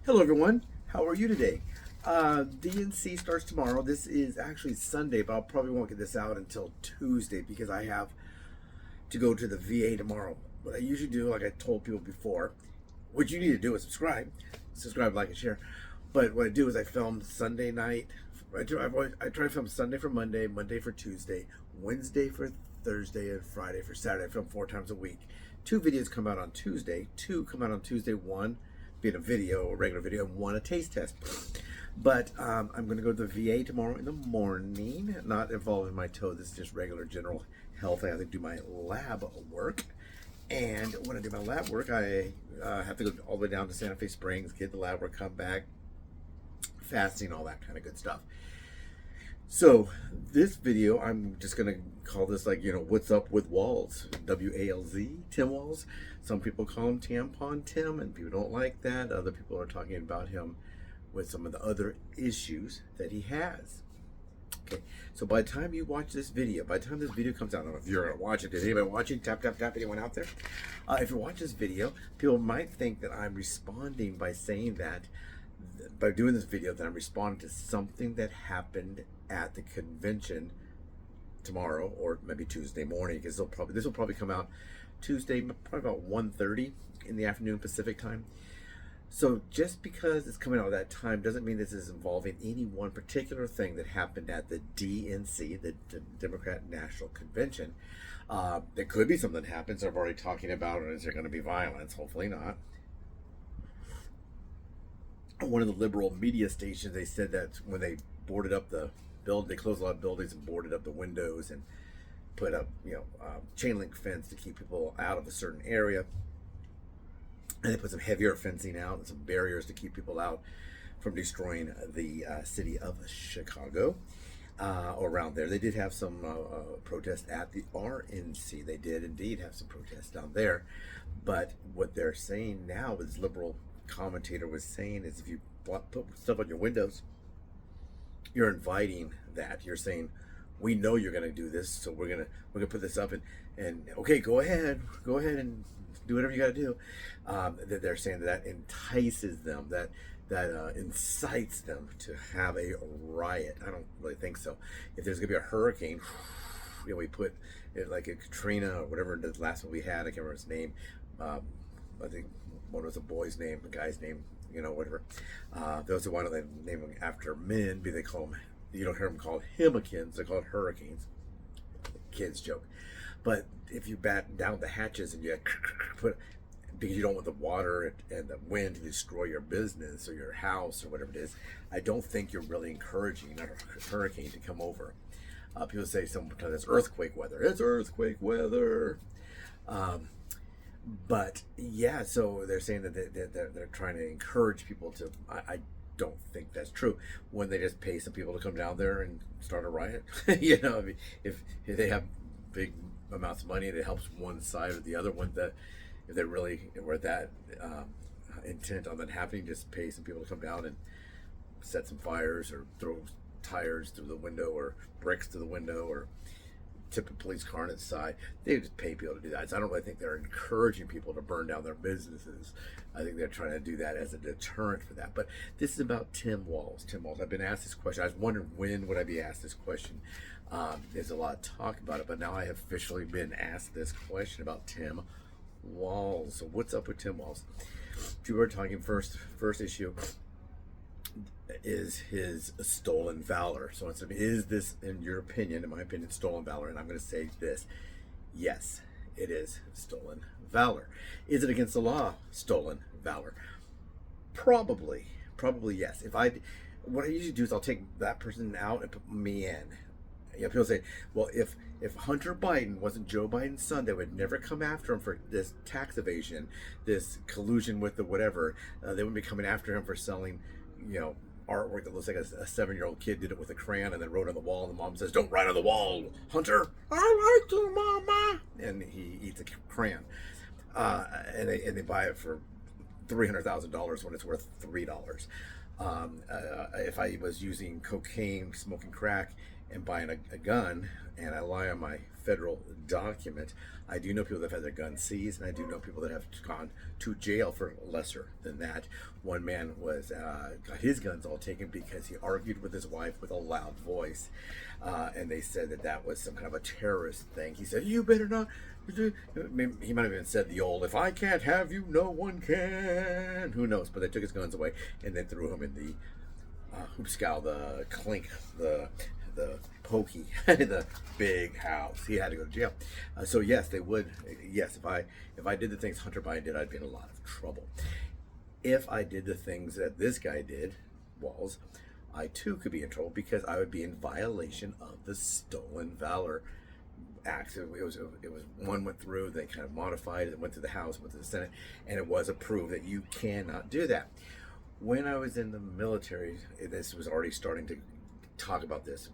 Hello everyone, how are you today? DNC starts tomorrow. This is actually Sunday, but I probably won't get this out until Tuesday because I have to go to the VA tomorrow. What I usually do, like I told people before, what you need to do is subscribe, like, and share. But what I do is I film Sunday night. I try to film Sunday for Monday, Monday for Tuesday, Wednesday for Thursday, and Friday for Saturday. I film 4 times a week. 2 videos come out on Tuesday. 2 come out on Tuesday. 1 being a video, a regular video, and 1 a taste test. But I'm going to go to the VA tomorrow in the morning, not involving my toe. This is just regular general health. I have to do my lab work. And when I do my lab work, I have to go all the way down to Santa Fe Springs, get the lab work, come back, fasting, all that kind of good stuff. So this video, I'm just going to call this like, what's up with Walz, W-A-L-Z, Tim Walz. Some people call him Tampon Tim, and people don't like that. Other people are talking about him with some of the other issues that he has. Okay, so by the time you watch this video, by the time this video comes out, I don't know if you're going to watch it. Is anybody watching? Tap, tap, tap. Anyone out there? If you watch this video, people might think that I'm responding by saying that, by doing this video, that I'm responding to something that happened at the convention tomorrow, or maybe Tuesday morning, because this will probably come out Tuesday, probably about 1:30 in the afternoon Pacific time. So just because it's coming out at that time doesn't mean this is involving any one particular thing that happened at the DNC, the Democrat National Convention. There could be something that happens. I've already talking about it. Is there going to be violence? Hopefully not. One of the liberal media stations, they said that when they boarded up the building, they closed a lot of buildings and boarded up the windows and put up, chain link fence to keep people out of a certain area. And they put some heavier fencing out and some barriers to keep people out from destroying the city of Chicago or around there. They did have some protests at the RNC. They did indeed have some protests down there. But what they're saying now, what this liberal commentator was saying, is if you put stuff on your windows, you're inviting that. You're saying, we know you're going to do this, so we're gonna put this up, and okay, go ahead and do whatever you got to do. That they're saying that entices them, that incites them to have a riot. I don't really think so. If there's gonna be a hurricane, we put it like a Katrina or whatever the last one we had. I can't remember his name. I think one was a boy's name, a guy's name, whatever. Those are one of them naming after men. They call them. You don't hear them called hurricanes. They're called hurricanes. Kids joke. But if you batten down the hatches and you put, because you don't want the water and the wind to destroy your business or your house or whatever it is, I don't think you're really encouraging a hurricane to come over. People say sometimes it's earthquake weather. It's earthquake weather. But yeah, so they're saying that they're trying to encourage people to. I don't think that's true when they just pay some people to come down there and start a riot. If they have big amounts of money and it helps one side or the other one, that if they really were that intent on that happening, just pay some people to come down and set some fires or throw tires through the window or bricks through the window or tip a police car on its side. They just pay people to do that. So I don't really think they're encouraging people to burn down their businesses. I think they're trying to do that as a deterrent for that. But this is about Tim Walz. Tim Walz. I've been asked this question. I was wondering when would I be asked this question. There's a lot of talk about it, but now I have officially been asked this question about Tim Walz. So what's up with Tim Walz? People are talking first issue is his stolen valor. So is this, in your opinion, in my opinion, stolen valor? And I'm going to say this: yes, it is stolen valor. Is it against the law? Stolen valor? Probably yes. What I usually do is I'll take that person out and put me in. People say, well, if Hunter Biden wasn't Joe Biden's son, they would never come after him for this tax evasion, this collusion with the whatever. They wouldn't be coming after him for selling, artwork that looks like a 7-year-old kid did it with a crayon and then wrote on the wall, and the mom says, "Don't write on the wall, Hunter." "I like you, Mama." And he eats a crayon. And they buy it for $300,000 when it's worth $3. If I was using cocaine, smoking crack, and buying a gun, and I lie on my federal document, I do know people that have had their guns seized, and I do know people that have gone to jail for lesser than that. One man was got his guns all taken because he argued with his wife with a loud voice, and they said that that was some kind of a terrorist thing. He said, "You better not." He might have even said the old, "If I can't have you, no one can." Who knows? But they took his guns away and then threw him in the hoopscow, the clink, the pokey, the big house. He had to go to jail. So yes, they would. Yes, if I did the things Hunter Biden did, I'd be in a lot of trouble. If I did the things that this guy did, Walz, I too could be in trouble because I would be in violation of the Stolen Valor Act. It was one went through, they kind of modified it, went to the House, went to the Senate, and it was approved that you cannot do that. When I was in the military, this was already starting to talk about this.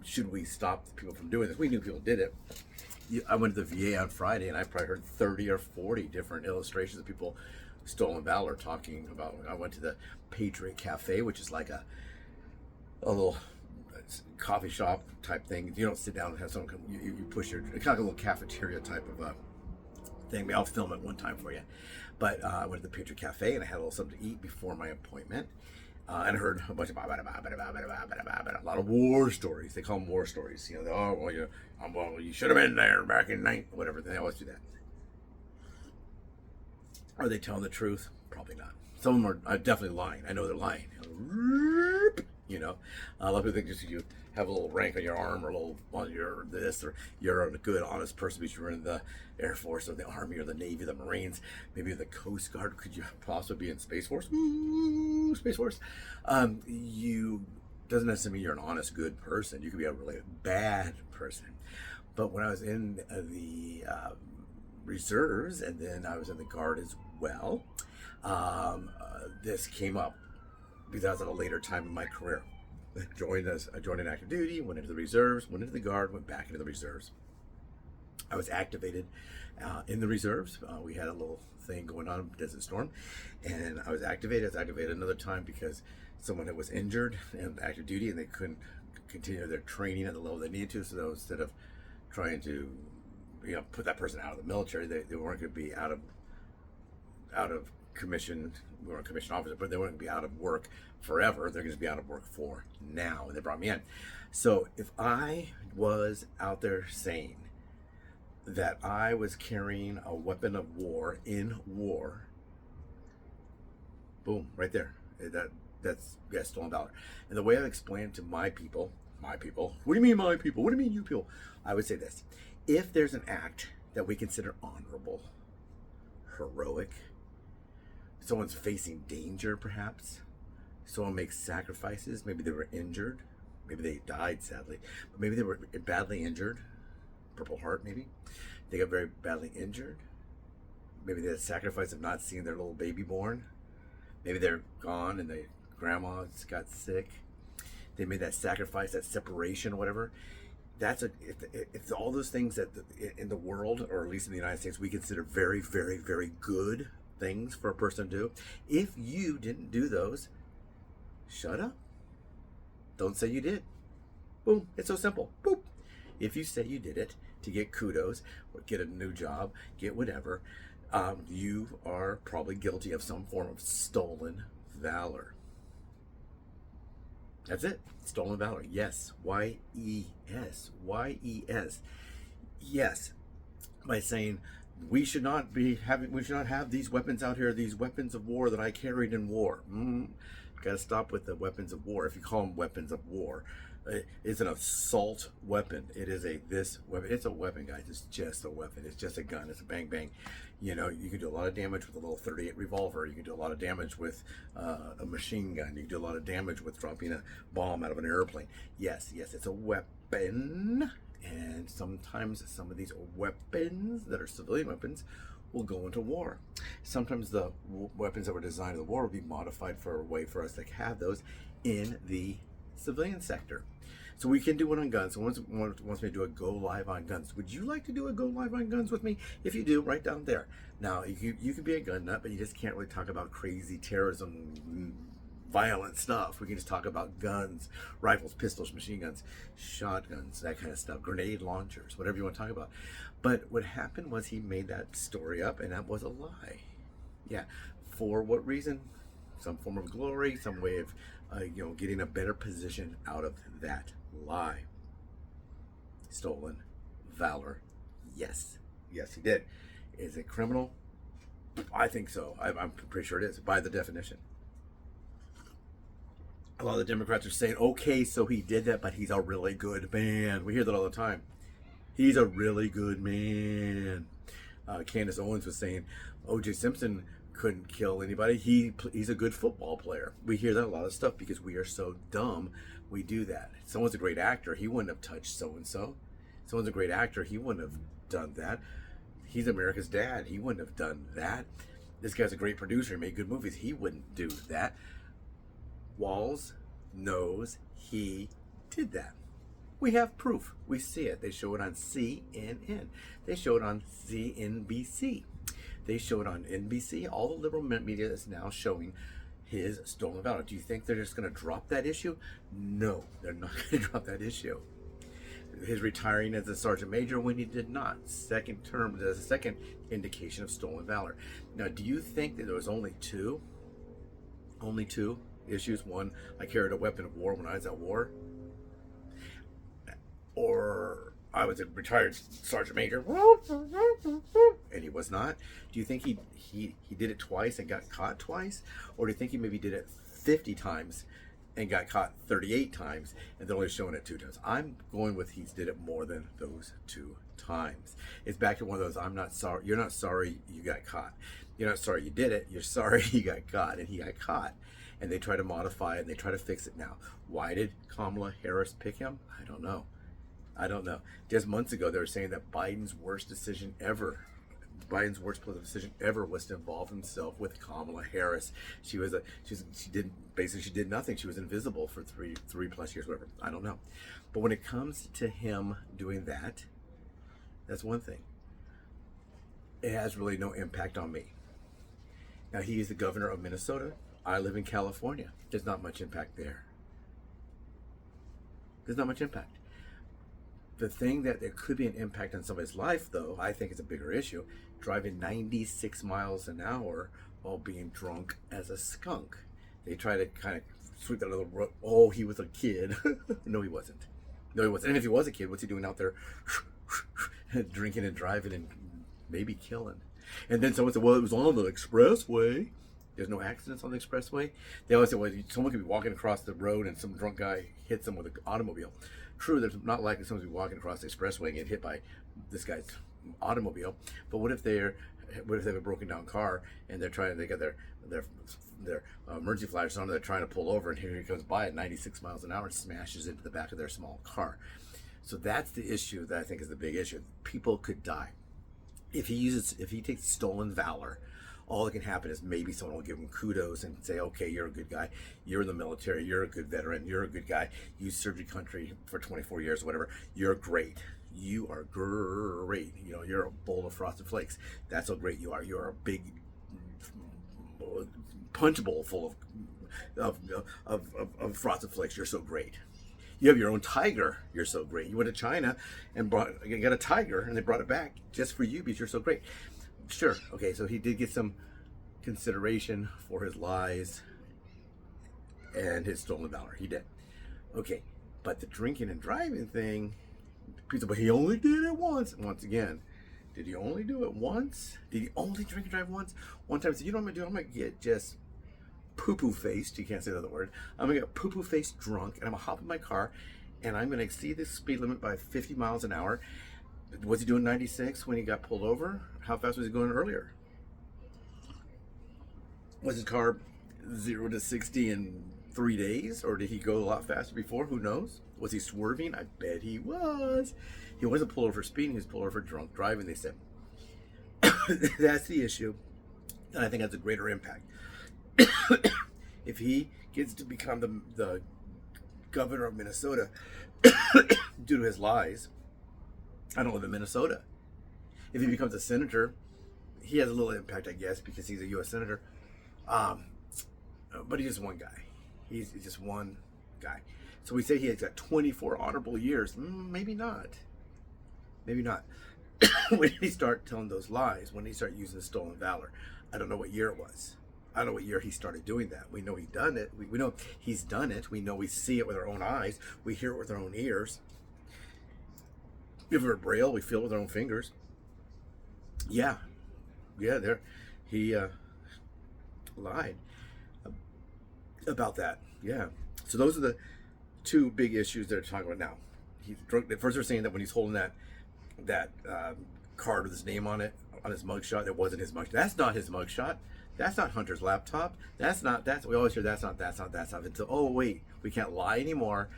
Should we stop people from doing this? We knew people did it. I went to the VA on Friday, and I probably heard 30 or 40 different illustrations of people Stolen Valor talking about. I went to the Patriot Cafe, which is like a little coffee shop type thing. You don't sit down and have someone come. You push your, it's kind of like a little cafeteria type of thing. I'll film it one time for you. But I went to the Patriot Cafe and I had a little something to eat before my appointment. And I heard a bunch of a lot of war stories. They call them war stories. You know, well, you should have been there back in whatever. They always do that. Are they telling the truth? Probably not. Some of them are definitely lying. I know they're lying. You know, a lot of people think just you have a little rank on your arm or a little on your this, or you're a good, honest person because you're in the Air Force or the Army or the Navy, the Marines, maybe the Coast Guard. Could you possibly be in Space Force? Ooh, Space Force. You doesn't necessarily mean you're an honest, good person. You could be a really bad person. But when I was in the reserves, and then I was in the Guard as well, this came up because I was at a later time in my career. I joined in active duty, went into the reserves, went into the Guard, went back into the reserves. I was activated in the reserves. We had a little thing going on, Desert Storm, and I was activated. Another time because someone that was injured in active duty and they couldn't continue their training at the level they needed to. So instead of trying to, put that person out of the military, they weren't going to be out of commission. We weren't a commissioned officer, but they weren't going to be out of work forever. They're going to be out of work for now, and they brought me in. So if I was out there saying that I was carrying a weapon of war in war, boom, right there. That's Stolen Valor. And the way I explain it to my people, what do you mean my people? What do you mean you people? I would say this: if there's an act that we consider honorable, heroic, someone's facing danger perhaps, someone makes sacrifices, maybe they were injured, maybe they died sadly, but maybe they were badly injured, Purple Heart maybe, they got very badly injured, maybe they had a sacrifice of not seeing their little baby born, maybe they're gone and their grandma got sick, they made that sacrifice, that separation or whatever. It's all those things that in the world, or at least in the United States, we consider very, very, very good things for a person to do. If you didn't do those, shut up. Don't say you did. Boom. It's so simple. Boop. If you say you did it to get kudos or get a new job, get whatever, you are probably guilty of some form of stolen valor. That's it. Stolen valor. Yes. Y-E-S. Y-E-S. Yes. By saying we should not have these weapons out here, these weapons of war that I carried in war. Got to stop with the weapons of war. If you call them weapons of war, it's an assault weapon. It is this weapon. It's a weapon, guys. It's just a weapon. It's just a gun. It's a bang bang. You can do a lot of damage with a little .38 revolver. You can do a lot of damage with a machine gun. You can do a lot of damage with dropping a bomb out of an airplane. Yes, it's a weapon. And sometimes some of these weapons that are civilian weapons will go into war. Sometimes the weapons that were designed for the war will be modified for a way for us to have those in the civilian sector. So we can do one on guns. Someone wants me to do a go live on guns. Would you like to do a go live on guns with me? If you do, write down there. Now, you can be a gun nut, but you just can't really talk about crazy terrorism, violent stuff. We can just talk about guns, rifles, pistols, machine guns, shotguns, that kind of stuff, grenade launchers, whatever you want to talk about. But what happened was he made that story up, and that was a lie. Yeah, for what reason? Some form of glory, some way of getting a better position out of that lie. Stolen valor. Yes, he did. Is it criminal? I think so. I'm pretty sure it is, by the definition. A lot of the Democrats are saying, okay, so he did that, but he's a really good man. We hear that all the time. He's a really good man. Candace Owens was saying, O.J. Simpson couldn't kill anybody. He's a good football player. We hear that a lot of stuff because we are so dumb. We do that. Someone's a great actor. He wouldn't have touched so-and-so. Someone's a great actor. He wouldn't have done that. He's America's dad. He wouldn't have done that. This guy's a great producer. He made good movies. He wouldn't do that. Walz knows he did that. We have proof. We see it. They show it on CNN. They show it on CNBC. They show it on NBC. All the liberal media is now showing his stolen valor. Do you think they're just going to drop that issue? No, they're not going to drop that issue. His retiring as a sergeant major when he did not. Second term, there's a second indication of stolen valor. Now, do you think that there was only two? Only two issues? One, I carried a weapon of war when I was at war. Or I was a retired sergeant major. And he was not. Do you think he did it twice and got caught twice? Or do you think he maybe did it 50 times and got caught 38 times and they're only showing it 2 times? I'm going with he's did it more than those 2 times. It's back to one of those, I'm not sorry, you're not sorry you got caught. You're not sorry you did it, you're sorry you got caught, and he got caught. And they try to modify it and they try to fix it now. Why did Kamala Harris pick him? I don't know. Just months ago, they were saying that Biden's worst political decision ever was to involve himself with Kamala Harris. She did nothing. She was invisible for three plus years, whatever. I don't know. But when it comes to him doing that, that's one thing. It has really no impact on me. Now, he is the governor of Minnesota. I live in California. There's not much impact there. There's not much impact. The thing that there could be an impact on somebody's life, though, I think is a bigger issue. Driving 96 miles an hour while being drunk as a skunk. They try to kind of sweep that little road. Oh, he was a kid. No, he wasn't. And if he was a kid, what's he doing out there drinking and driving and maybe killing? And then someone said, well, it was on the expressway. There's no accidents on the expressway. They always say, well, someone could be walking across the road and some drunk guy hits them with an automobile. True, there's not likely someone to be walking across the expressway and get hit by this guy's automobile. But what if they have a broken down car and they got their emergency flashers on, they're trying to pull over, and here he comes by at 96 miles an hour and smashes into the back of their small car. So that's the issue that I think is the big issue. People could die. If he takes stolen valor, all that can happen is maybe someone will give him kudos and say, okay, you're a good guy. You're in the military. You're a good veteran. You're a good guy. You served your country for 24 years, whatever. You're great. You are great. You're a bowl of Frosted Flakes. That's how great you are. You're a big punch bowl full of Frosted Flakes. You're so great. You have your own tiger. You're so great. You went to China and got a tiger, and they brought it back just for you because you're so great. Sure. Okay, so he did get some consideration for his lies and his stolen valor. He did. Okay, but the drinking and driving thing, but he only did it once. Once again, did he only do it once? Did he only drink and drive once? One time he said, you know what I'm going to do? I'm going to get just poo-poo faced. You can't say the other word. I'm going to get poo-poo faced drunk, and I'm going to hop in my car, and I'm going to exceed the speed limit by 50 miles an hour. Was he doing 96 when he got pulled over? How fast was he going earlier? Was his car 0 to 60 in 3 days? Or did he go a lot faster before? Who knows? Was he swerving? I bet he was. He wasn't pulled over for speeding. He was pulled over for drunk driving, they said. That's the issue. And I think that's a greater impact. If he gets to become the governor of Minnesota due to his lies, I don't live in Minnesota. If he becomes a senator, he has a little impact, I guess, because he's a U.S. senator. But he's just one guy. He's just one guy. So we say he has got 24 honorable years. Maybe not. Maybe not. When did he start telling those lies? When did he start using the stolen valor? I don't know what year it was. I don't know what year he started doing that. We know he's done it. We know he's done it. We know we see it with our own eyes. We hear it with our own ears. If we're Braille, we feel it with our own fingers. Yeah. There. He lied about that. Yeah. So those are the two big issues they're talking about now. He's drunk. First, they're saying that when he's holding that card with his name on it, on his mugshot, it wasn't his mugshot. That's not his mugshot. That's not Hunter's laptop. That's we always hear that's not. Until, oh wait, we can't lie anymore.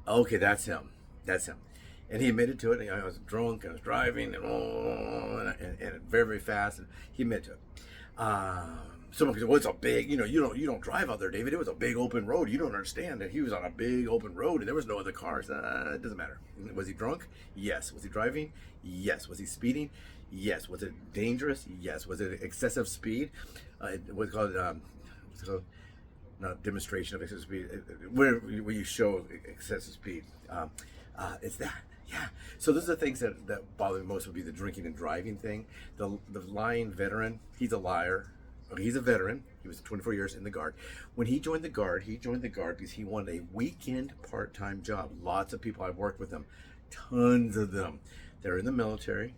Okay, that's him. And he admitted to it. I was drunk, I was driving, and very, very fast, and he admitted to it. Someone could say, well, it's a big, you don't drive out there, David. It was a big open road. You don't understand that he was on a big open road and there was no other cars. It doesn't matter. Was he drunk? Yes. Was he driving? Yes. Was he speeding? Yes. Was it dangerous? Yes. Was it excessive speed? What's called not demonstration of excessive speed, where you show excessive speed. It's that. Yeah. So those are the things that bother me most would be the drinking and driving thing. The lying veteran, he's a liar. He's a veteran. He was 24 years in the Guard. When he joined the Guard because he wanted a weekend part-time job. Lots of people, I've worked with them, tons of them. They're in the military,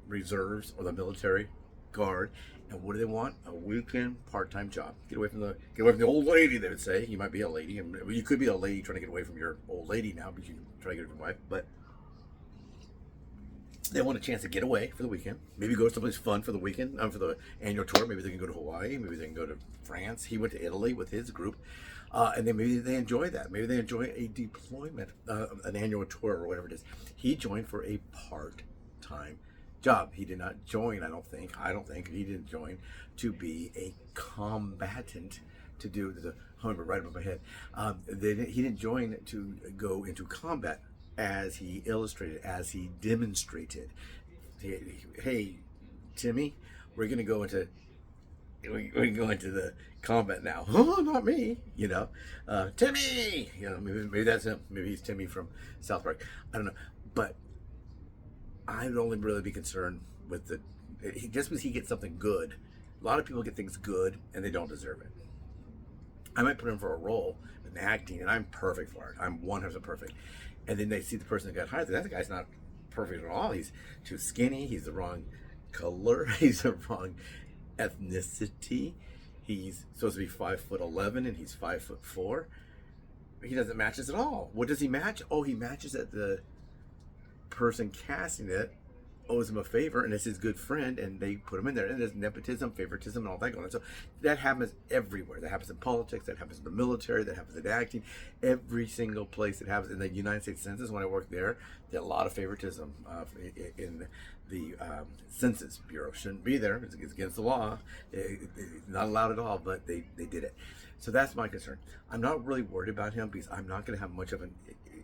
reserves, or the military Guard. And what do they want? A weekend part-time job. Get away from the old lady, they would say. You might be a lady. And you could be a lady trying to get away from your old lady now, because you can try to get away from your wife. But they want a chance to get away for the weekend. Maybe go someplace fun for the weekend, for the annual tour. Maybe they can go to Hawaii. Maybe they can go to France. He went to Italy with his group. And then maybe they enjoy that. Maybe they enjoy a deployment, an annual tour or whatever it is. He joined for a part-time job. He did not join, I don't think he didn't join to be a combatant, to do the homer right above my head. He didn't join to go into combat, as he illustrated, as he demonstrated. Hey, Timmy, we're gonna go into the combat now. Oh, not me, Timmy. Maybe that's him. Maybe he's Timmy from South Park. I don't know, but I'd only really be concerned with just because he gets something good. A lot of people get things good and they don't deserve it. I might put him for a role in acting, and I'm perfect for it. I'm 100% perfect. And then they see the person that got hired. That guy's not perfect at all. He's too skinny. He's the wrong color. He's the wrong ethnicity. He's supposed to be 5'11" and he's 5'4". He doesn't match us at all. What does he match? Oh, he matches that the person casting it owes him a favor, and it's his good friend, and they put him in there. And there's nepotism, favoritism, and all that going on. So that happens everywhere. That happens in politics. That happens in the military. That happens in acting. Every single place it happens. In the United States Census, when I worked there, a lot of favoritism in the Census Bureau. Shouldn't be there. It's against the law. It's not allowed at all, but they did it. So that's my concern. I'm not really worried about him, because I'm not going to have much of an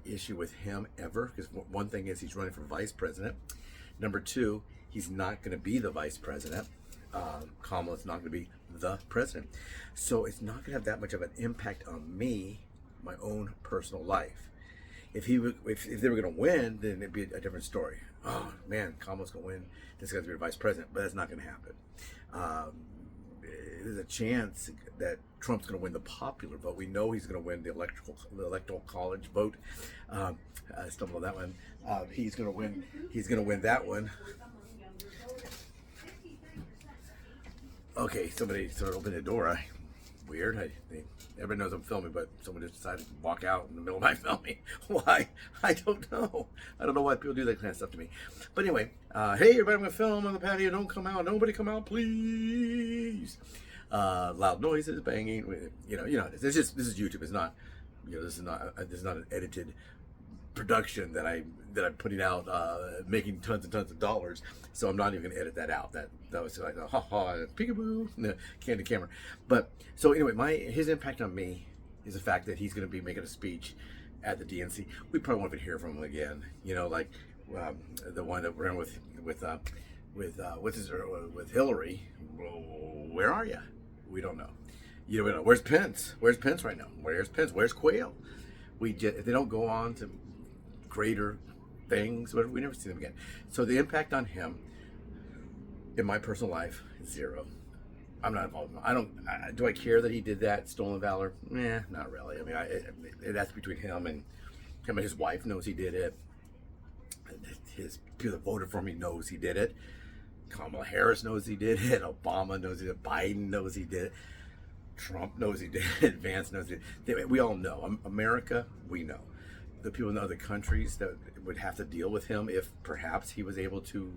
issue with him ever, because one thing is he's running for vice president. Number two, he's not going to be the vice president. Kamala's not going to be the president. So it's not going to have that much of an impact on me, my own personal life. If they were going to win, then it'd be a different story. Oh man, Kamala's going to win. This guy's going to be the vice president, but that's not going to happen. There's a chance that Trump's going to win the popular vote. We know he's going to win the electoral college vote. I stumbled on that one. He's going to win. He's going to win that one. Okay, somebody sort of opened the door. Weird. Everybody knows I'm filming, but someone just decided to walk out in the middle of my filming. Why? I don't know. I don't know why people do that kind of stuff to me. But anyway, hey everybody, I'm going to film on the patio. Don't come out. Nobody come out, please. Loud noises, banging. This is YouTube. It's not. This is not an edited production that I'm putting out, making tons and tons of dollars. So I'm not even going to edit that out. That was like a ha ha, peekaboo, candy camera. But so anyway, his impact on me is the fact that he's going to be making a speech at the DNC. We probably won't even hear from him again. Like the one that ran with Hillary. Where are you? We don't know. You know, where's Pence? Where's Pence right now? Where's Pence? Where's Quayle? If they don't go on to greater things, we never see them again. So the impact on him in my personal life is zero. I'm not involved. Do I care that he did that? Stolen valor? Not really. I mean, that's between him and his wife knows he did it. His people that voted for me knows he did it. Kamala Harris knows he did it. Obama knows he did it. Biden knows he did it. Trump knows he did it. Vance knows he did it. We all know. America, we know. The people in other countries that would have to deal with him if perhaps they were able to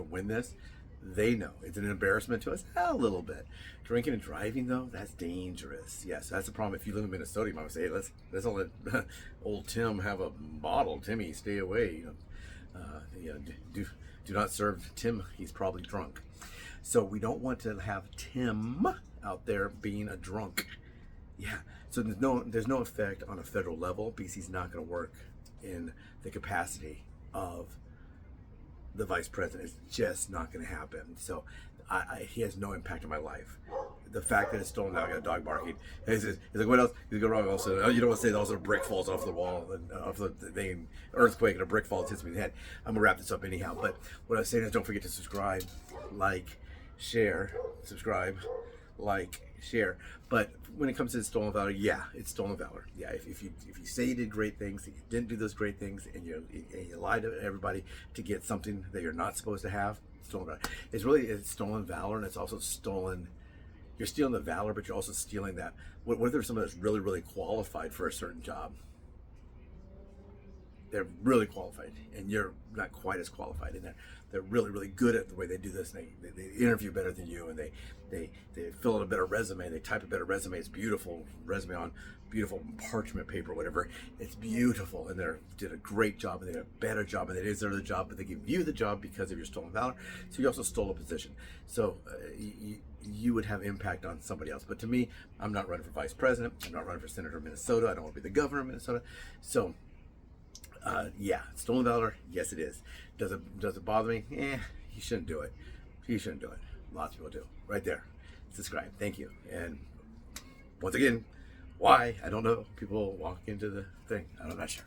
win this, they know. It's an embarrassment to us? A little bit. Drinking and driving, though, that's dangerous. Yes, that's a problem. If you live in Minnesota, you might say, hey, let's not let old Tim have a bottle. Timmy, stay away. Do not serve Tim. He's probably drunk. So we don't want to have Tim out there being a drunk. Yeah. So there's no effect on a federal level because he's not going to work in the capacity of the vice president. It's just not going to happen. So he has no impact on my life. The fact that it's stolen, now I got a dog barking. He's like, what else? He's going wrong. Also, you don't want to say also a brick falls off the wall and off the thing, earthquake, and a brick falls, hits me in the head. I'm gonna wrap this up anyhow. But what I was saying is, don't forget to subscribe, like, share, subscribe, like, share. But when it comes to stolen valor, yeah, it's stolen valor. Yeah, if you say you did great things, and you didn't do those great things, and you lied to everybody to get something that you're not supposed to have, stolen valor. It's stolen valor, and it's also stolen. You're stealing the valor, but you're also stealing that. What if there's someone that's really, really qualified for a certain job? They're really qualified, and you're not quite as qualified in that. They're really, really good at the way they do this. And they interview better than you, and they fill out a better resume. They type a better resume. It's beautiful resume on beautiful parchment paper, or whatever. It's beautiful, and they did a great job, and they did a better job, and they deserve the job, but they give you the job because of your stolen valor. So you also stole a position. So you would have impact on somebody else. But to me, I'm not running for vice president. I'm not running for senator of Minnesota. I don't want to be the governor of Minnesota. So. Yeah, stolen valor. Yes, it is. Does it bother me? He shouldn't do it. He shouldn't do it. Lots of people do. Right there. Subscribe. Thank you. And once again, why? I don't know. People walk into the thing. I'm not sure.